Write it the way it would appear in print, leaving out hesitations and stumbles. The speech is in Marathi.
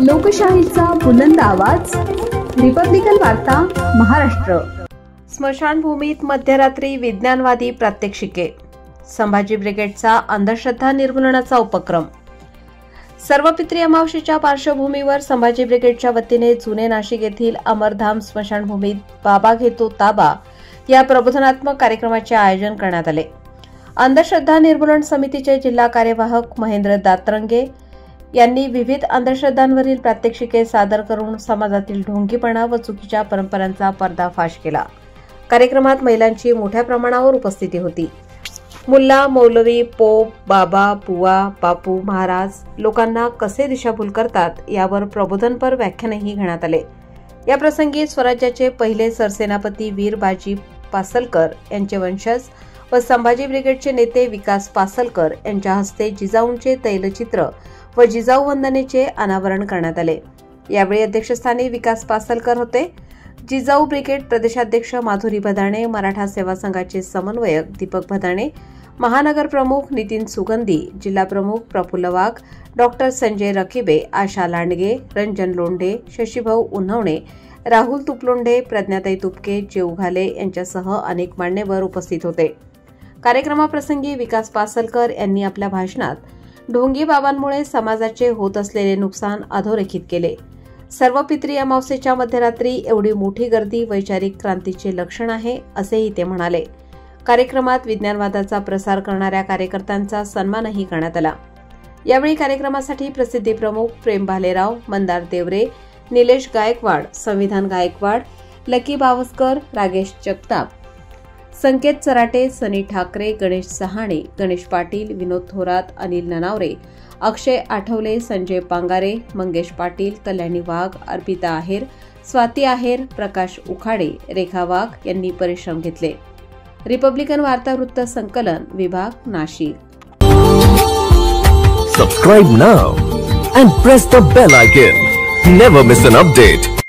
लोकशाहीचा बुलंद आवाज, रिपब्लिकन वार्ता महाराष्ट्र। स्मशानभूमीत मध्यरात्री विज्ञानवादी प्रात्यक्षिके, संभाजी ब्रिगेडचा अंधश्रद्धा निर्मूलनाचा उपक्रम। सर्वपित्री अमावस्येच्या पार्श्वभूमीवर संभाजी ब्रिगेडच्या वतीने जुने नाशिक येथील अमरधाम स्मशानभूमीत बाबा घेतो ताबा या प्रबोधनात्मक कार्यक्रमाचे आयोजन करण्यात आले। अंधश्रद्धा निर्मूलन समितीचे जिल्हा कार्यवाहक महेंद्र दातरंगे यांनी विविध अंधश्रद्धांवरील प्रात्यक्षिके सादर करून समाजातील ढोंगीपणा व चुकीच्या परंपरांचा पर्दाफाश केला। कार्यक्रमात महिलांची मोठ्या प्रमाणावर उपस्थिती होती। मुल्ला, मौलवी, पोप, बाबा, बुवा, बापू, महाराज लोकांना कसे दिशाभूल करतात यावर प्रबोधनपर व्याख्यानही घेण्यात आले। या प्रसंगी स्वराज्याचे पहिले सरसेनापती वीर बाजी पासलकर यांचे वंशज व संभाजी ब्रिगेडचे नेते विकास पासलकर यांच्या हस्ते जिजाऊंचे तैलचित्र व जिजाऊ वंदनेचे अनावरण करण्यात आले। यावेळी अध्यक्षस्थानी विकास पासलकर होते। जिजाऊ ब्रिगेड प्रदेशाध्यक्ष माधुरी भदाणे, मराठा सेवा संघाचे समन्वयक दीपक भदाणे, महानगर प्रमुख नितीन सुगंधी, जिल्हा प्रमुख प्रफुल्ल वाघ, डॉक्टर संजय रकिबे, आशा लांडगे, रंजन लोंढे, शशीभाऊ उन्हवणे, राहुल तुपलोंढे, प्रज्ञाताई तुपके, जेवघाले यांच्यासह अनेक मान्यवर उपस्थित होते। कार्यक्रमाप्रसंगी विकास पासलकर यांनी आपल्या भाषणात ढोंगी बाबांमुळे समाजाचे होत असलेले नुकसान अधोरेखित केले। सर्वपित्री अमावस्येच्या मध्यरात्री एवढी मोठी गर्दी वैचारिक क्रांतीचे लक्षण आहे, असेही ते म्हणाले। कार्यक्रमात विज्ञानवादाचा प्रसार करणाऱ्या कार्यकर्त्यांचा सन्मानही करण्यात आला। यावेळी कार्यक्रमासाठी प्रसिद्धी प्रमुख प्रेम भालेराव, मंदार देवरे, निलेश गायकवाड, संविधान गायकवाड, लकी बावस्कर, रागेश जगताप, संकेत चराटे, सनी ठाकरे, गणेश सहाणे, गणेश पाटील, विनोद थोरात, अनिल ननावरे, अक्षय आठवले, संजय पांगारे, मंगेश पाटील, कल्याणी वाघ, अर्पिता आहेर, स्वाती आहेर, प्रकाश उखाडे, रेखा वाघ यांनी परिश्रम घेतले। रिपब्लिकन वार्ता वृत्त संकलन विभाग, Nashik. Subscribe now and press the bell icon. Never miss an update.